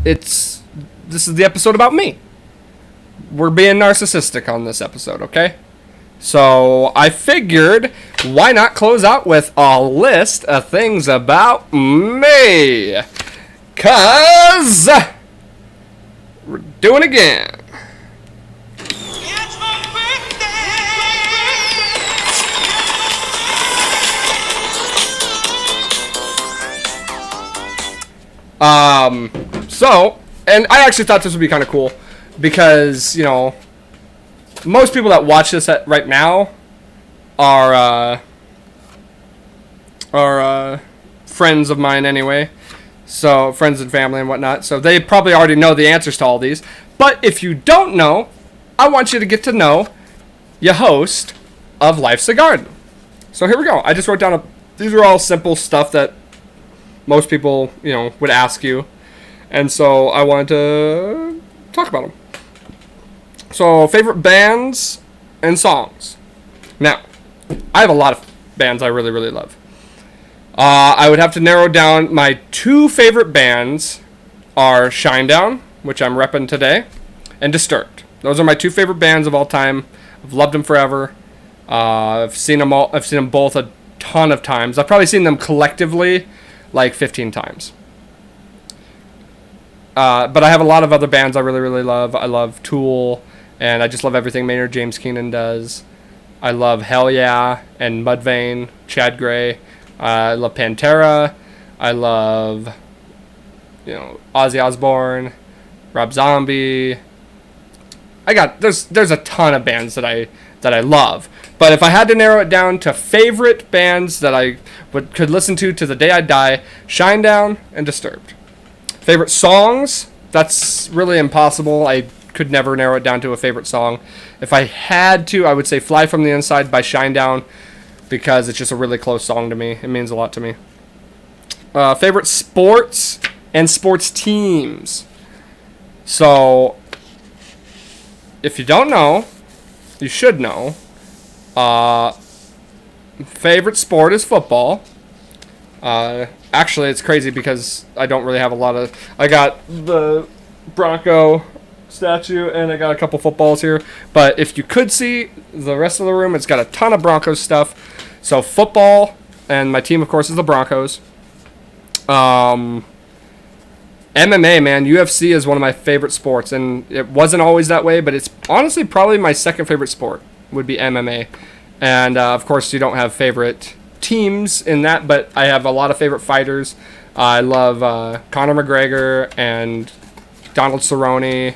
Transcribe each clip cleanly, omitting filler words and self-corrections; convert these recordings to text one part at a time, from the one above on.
this is the episode about me. We're being narcissistic on this episode, okay? So I figured, why not close out with a list of things about me? 'Cause we're doing it again. So, and I actually thought this would be kind of cool because, you know, most people that watch this right now are friends of mine anyway. So, friends and family and whatnot. So, they probably already know the answers to all these. But if you don't know, I want you to get to know your host of Life's a Garden. So, here we go. I just wrote down these are all simple stuff that most people, you know, would ask you. And so I wanted to talk about them. So, favorite bands and songs. Now, I have a lot of bands I really, really love. I would have to narrow down my two favorite bands are Shinedown, which I'm repping today, and Disturbed. Those are my two favorite bands of all time. I've loved them forever. I've seen them all. I've seen them both a ton of times. I've probably seen them collectively like 15 times. But I have a lot of other bands I really, really love. I love Tool, and I just love everything Maynard James Keenan does. I love Hell Yeah and Mudvayne, Chad Gray. I love Pantera. I love, you know, Ozzy Osbourne, Rob Zombie. There's a ton of bands that I love. But if I had to narrow it down to favorite bands that I could listen to the day I die, Shinedown and Disturbed. Favorite songs? That's really impossible. I could never narrow it down to a favorite song. If I had to, I would say Fly From the Inside by Shinedown because it's just a really close song to me. It means a lot to me. Favorite sports and sports teams. So, if you don't know, you should know. Favorite sport is football. Actually, it's crazy because I don't really have a lot of... I got the Bronco statue and I got a couple footballs here. But if you could see the rest of the room, it's got a ton of Broncos stuff. So football, and my team, of course, is the Broncos. MMA, man. UFC is one of my favorite sports. And it wasn't always that way, but it's honestly probably my second favorite sport would be MMA. And, of course, you don't have favorite teams in that, but I have a lot of favorite fighters. I love Conor McGregor and Donald Cerrone,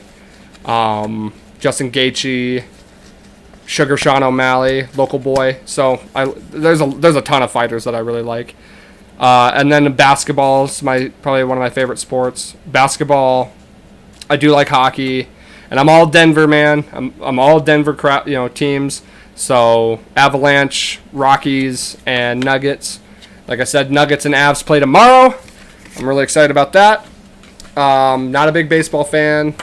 Justin Gaethje, Sugar Sean O'Malley, local boy. So there's a ton of fighters that I really like. And then basketball is probably one of my favorite sports. Basketball, I do like hockey, and I'm all Denver, man. I'm all Denver teams. So, Avalanche, Rockies, and Nuggets. Like I said, Nuggets and Avs play tomorrow. I'm really excited about that. Not a big baseball fan.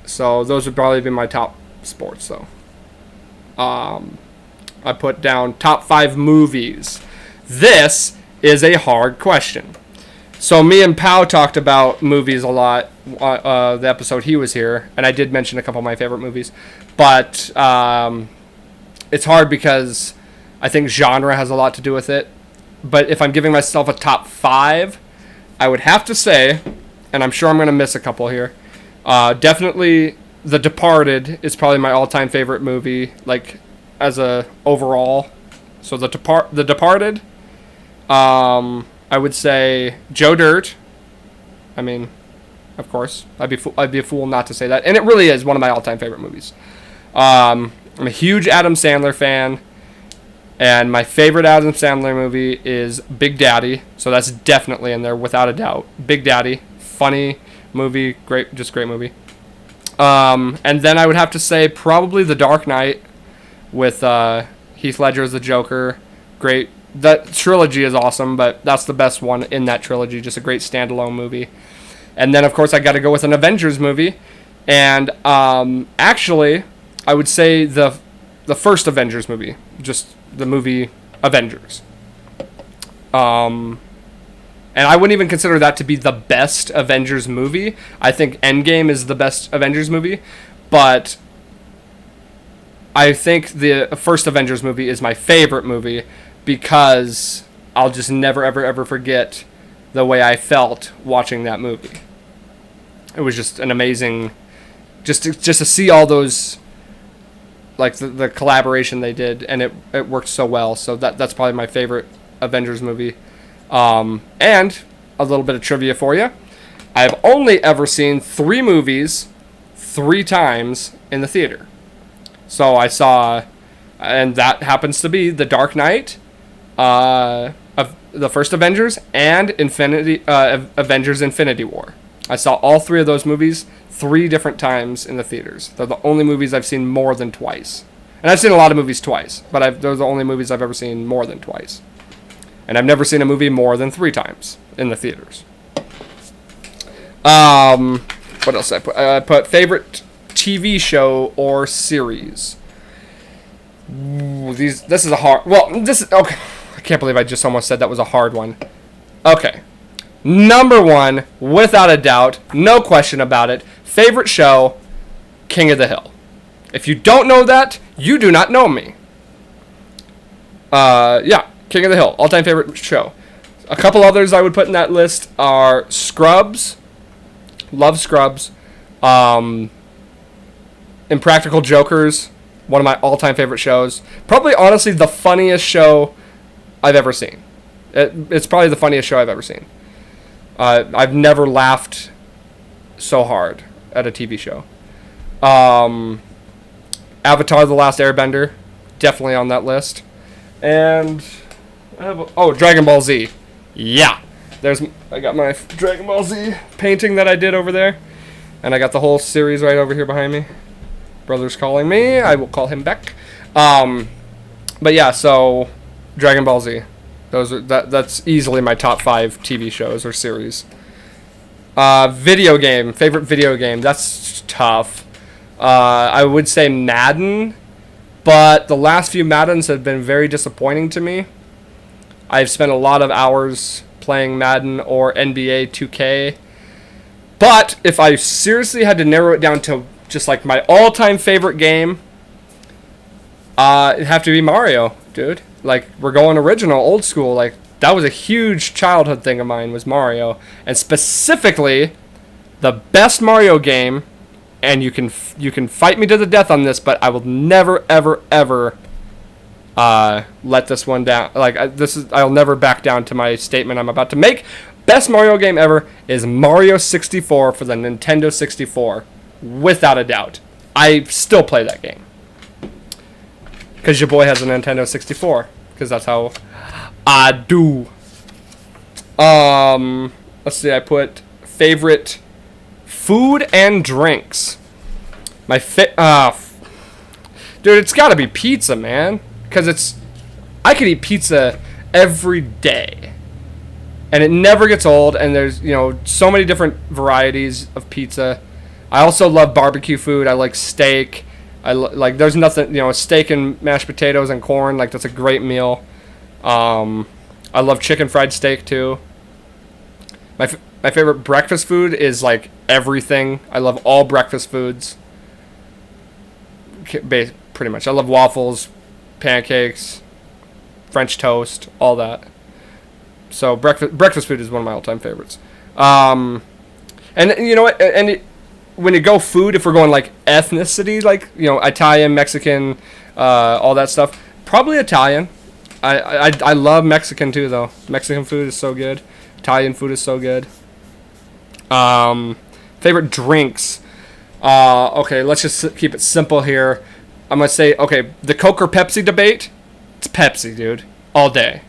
So, those would probably be my top sports, though. I put down top 5 movies. This is a hard question. So, me and Pau talked about movies a lot the episode he was here. And I did mention a couple of my favorite movies. But... it's hard because I think genre has a lot to do with it. But if I'm giving myself a top 5, I would have to say, and I'm sure I'm going to miss a couple here, definitely The Departed is probably my all-time favorite movie, like, as a overall. So The Departed, I would say Joe Dirt. I mean, of course, I'd be a fool not to say that. And it really is one of my all-time favorite movies. I'm a huge Adam Sandler fan, and my favorite Adam Sandler movie is Big Daddy, so that's definitely in there without a doubt. Big Daddy, funny movie, great movie. And then I would have to say probably The Dark Knight with Heath Ledger as the Joker. Great. That trilogy is awesome, but that's the best one in that trilogy, just a great standalone movie. And then, of course, I got to go with an Avengers movie, and actually... I would say the first Avengers movie, just the movie Avengers. And I wouldn't even consider that to be the best Avengers movie. I think Endgame is the best Avengers movie. But I think the first Avengers movie is my favorite movie because I'll just never, ever, ever forget the way I felt watching that movie. It was just an amazing... Just to see all those... Like, the collaboration they did, and it worked so well. So that's probably my favorite Avengers movie. And a little bit of trivia for you. I've only ever seen 3 movies 3 times in the theater. So I saw, and that happens to be The Dark Knight, of the first Avengers, and Avengers Infinity War. I saw all 3 of those movies 3 different times in the theaters. They're the only movies I've seen more than twice. And I've seen a lot of movies twice, but those are the only movies I've ever seen more than twice. And I've never seen a movie more than 3 times in the theaters. What else did I put? I put favorite TV show or series. Ooh, this is a hard... Well, okay. I can't believe I just almost said that was a hard one. Okay. Number 1, without a doubt, no question about it, favorite show, King of the Hill. If you don't know that, you do not know me. Yeah. King of the Hill, all-time favorite show. A couple others I would put in that list are Scrubs. Love Scrubs. Impractical Jokers, one of my all-time favorite shows. Probably, honestly, the funniest show I've ever seen. It's probably the funniest show I've ever seen. I've never laughed so hard at a TV show. Avatar: The Last Airbender, definitely on that list. And... Dragon Ball Z. Yeah. I got my Dragon Ball Z painting that I did over there. And I got the whole series right over here behind me. Brother's calling me. I will call him back. But yeah, so Dragon Ball Z. That's easily my top 5 TV shows or series. Video game. Favorite video game. That's tough. I would say Madden. But the last few Maddens have been very disappointing to me. I've spent a lot of hours playing Madden or NBA 2K. But if I seriously had to narrow it down to just like my all-time favorite game, it'd have to be Mario, dude. Like, we're going original, old school. Like, that was a huge childhood thing of mine, was Mario. And specifically, the best Mario game, and you can fight me to the death on this, but I will never, ever, ever... let this one down. Like, I'll never back down to my statement I'm about to make. Best Mario game ever is Mario 64 for the Nintendo 64. Without a doubt. I still play that game. Because your boy has a Nintendo 64. Because that's how I do. Let's see, I put favorite food and drinks. Dude, it's gotta be pizza, man. Because I could eat pizza every day. And it never gets old. And there's, so many different varieties of pizza. I also love barbecue food. I like steak. There's nothing, steak and mashed potatoes and corn. Like, that's a great meal. I love chicken fried steak, too. My favorite breakfast food is, like, everything. I love all breakfast foods. Pretty much. I love waffles, pancakes, French toast, all that. So breakfast food is one of my all-time favorites. And you know what? When you go food, if we're going like ethnicity, like Italian, Mexican, all that stuff, probably Italian. I love Mexican too, though. Mexican food is so good. Italian food is so good. Favorite drinks. Okay, let's just keep it simple here. I'm going to say, okay, the Coke or Pepsi debate, it's Pepsi, dude. All day.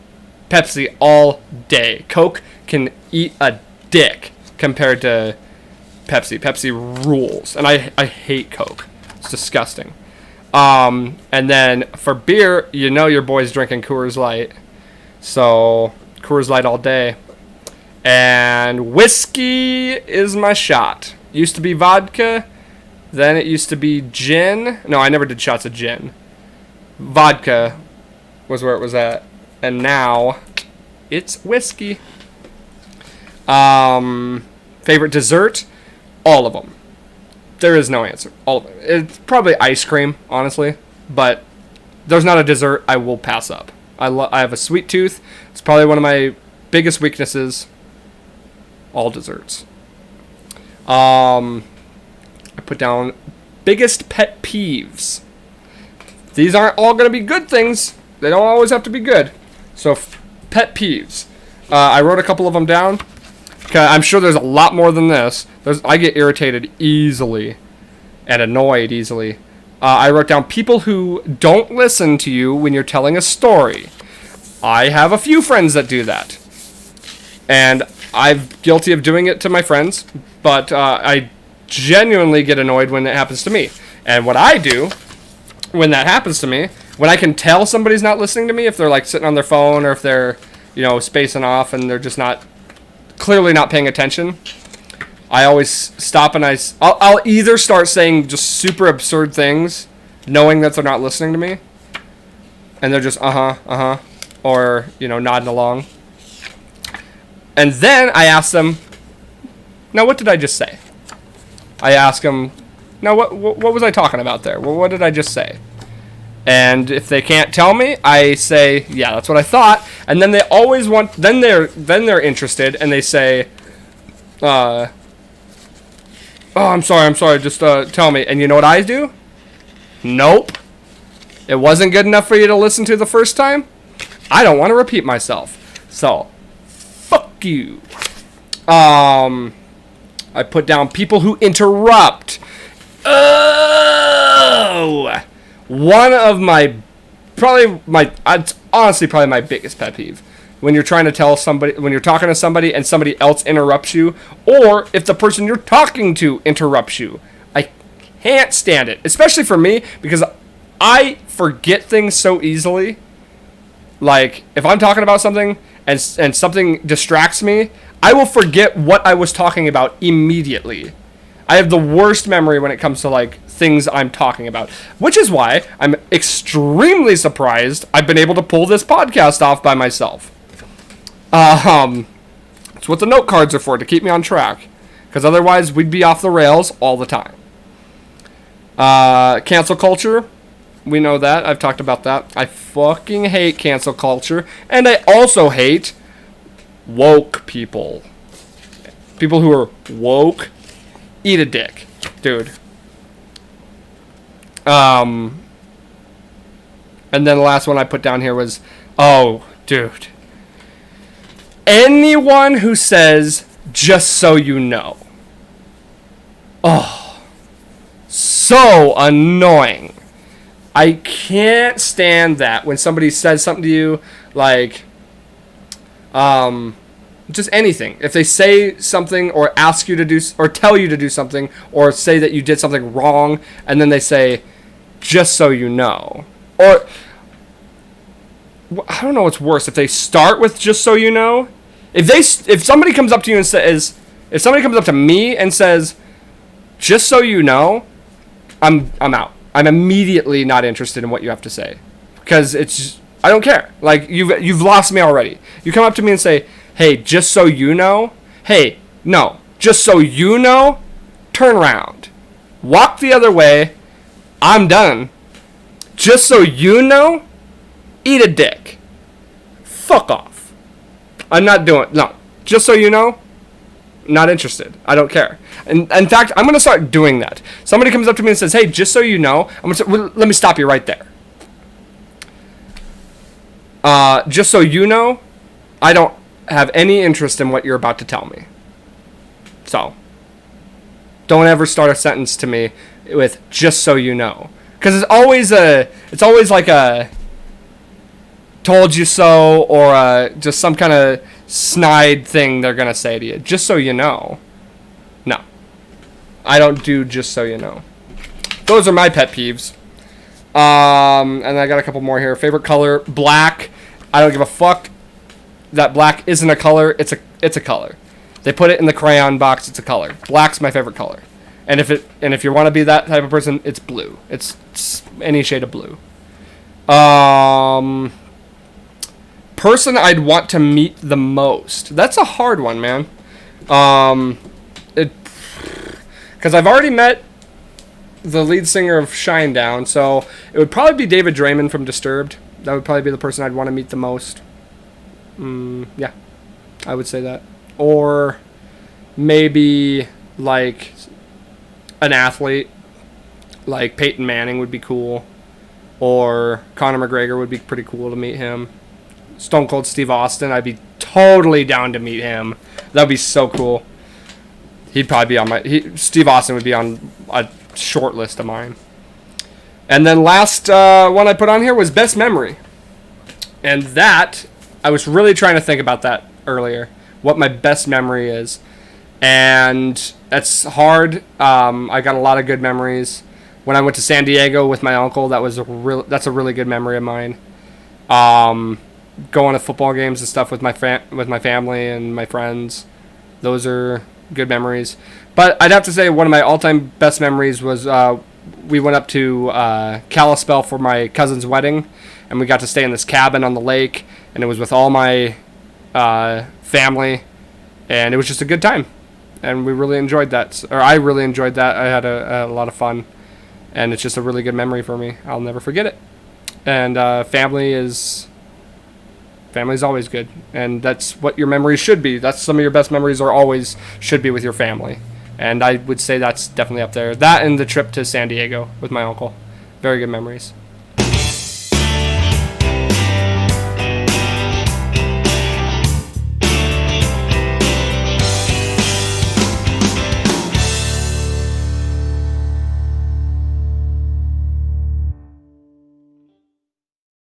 Pepsi all day. Coke can eat a dick compared to Pepsi. Pepsi rules. And I hate Coke. It's disgusting. And then for beer, your boy's drinking Coors Light. So, Coors Light all day. And whiskey is my shot. Used to be vodka. Then it used to be gin. No, I never did shots of gin. Vodka was where it was at. And now, it's whiskey. Favorite dessert? All of them. There is no answer. All of them. It's probably ice cream, honestly. But there's not a dessert I will pass up. I have a sweet tooth. It's probably one of my biggest weaknesses. All desserts. I put down biggest pet peeves. These aren't all going to be good things. They don't always have to be good. So, pet peeves. I wrote a couple of them down. I'm sure there's a lot more than this. I get irritated easily and annoyed easily. I wrote down people who don't listen to you when you're telling a story. I have a few friends that do that. And I'm guilty of doing it to my friends, but I genuinely get annoyed when it happens to me. And what I do when that happens to me, when I can tell somebody's not listening to me, if they're like sitting on their phone or if they're, spacing off and they're just clearly not paying attention, I always stop and I'll either start saying just super absurd things, knowing that they're not listening to me, and they're just or nodding along, and then I ask them, now what did I just say? I ask them, now what was I talking about there? Well, what did I just say? And if they can't tell me, I say, yeah, that's what I thought. And then they always then they're interested and they say, oh, I'm sorry, just tell me. And you know what I do? Nope. It wasn't good enough for you to listen to the first time? I don't want to repeat myself. So, fuck you. I put down people who interrupt. Oh! One of it's honestly probably my biggest pet peeve. When you're trying to tell somebody, when you're talking to somebody and somebody else interrupts you, or if the person you're talking to interrupts you. I can't stand it. Especially for me, because I forget things so easily. Like, if I'm talking about something and something distracts me, I will forget what I was talking about immediately. I have the worst memory when it comes to, like, things I'm talking about. Which is why I'm extremely surprised I've been able to pull this podcast off by myself. It's what the note cards are for, to keep me on track. Because otherwise, we'd be off the rails all the time. Cancel culture. We know that. I've talked about that. I fucking hate cancel culture. And I also hate woke people. People who are woke. Eat a dick, dude. And then the last one I put down here was, oh, dude. Anyone who says, just so you know. Oh, so annoying. I can't stand that when somebody says something to you, like, just anything. If they say something or ask you to do, or tell you to do something, or say that you did something wrong, and then they say, just so you know. Or, I don't know what's worse, if they start with just so you know. If somebody comes up to you and says, if somebody comes up to me and says, just so you know, I'm out. I'm immediately not interested in what you have to say. Because I don't care. Like, you've lost me already. You come up to me and say, hey, just so you know. Hey, no. Just so you know, turn around. Walk the other way. I'm done. Just so you know, eat a dick. Fuck off. I'm not doing, no. Just so you know, not interested. I don't care. And in fact, I'm going to start doing that. Somebody comes up to me and says, hey, just so you know, I'm going to say, well, let me stop you right there. Just so you know, I don't have any interest in what you're about to tell me. So, don't ever start a sentence to me with just so you know. Because it's always like a told you so, or just some kind of snide thing they're going to say to you. Just so you know. No. I don't do just so you know. Those are my pet peeves. And I got a couple more here. Favorite color, black. I don't give a fuck that black isn't a color. It's a color. They put it in the crayon box. It's a color. Black's my favorite color. And if you want to be that type of person, it's blue. It's any shade of blue. Person I'd want to meet the most. That's a hard one, man. It because I've already met the lead singer of Shinedown, so it would probably be David Draymond from Disturbed. That would probably be the person I'd want to meet the most. Yeah, I would say that. Or maybe like an athlete, like Peyton Manning would be cool. Or Conor McGregor would be pretty cool to meet him. Stone Cold Steve Austin, I'd be totally down to meet him. That'd be so cool. He'd probably be on Steve Austin would be on a short list of mine. And then last one I put on here was best memory. And that, I was really trying to think about that earlier, what my best memory is. And that's hard. I got a lot of good memories. When I went to San Diego with my uncle, that's a really good memory of mine. Going to football games and stuff with my family and my friends, those are good memories. But I'd have to say one of my all-time best memories was we went up to Kalispell for my cousin's wedding, and we got to stay in this cabin on the lake, and it was with all my family, and it was just a good time, and we really enjoyed that. Or I really enjoyed that. I had a lot of fun, and it's just a really good memory for me. I'll never forget it. And family's always good, and that's what your memories should be. That's some of your best memories should be with your family, and I would say that's definitely up there. That and the trip to San Diego with my uncle, very good memories.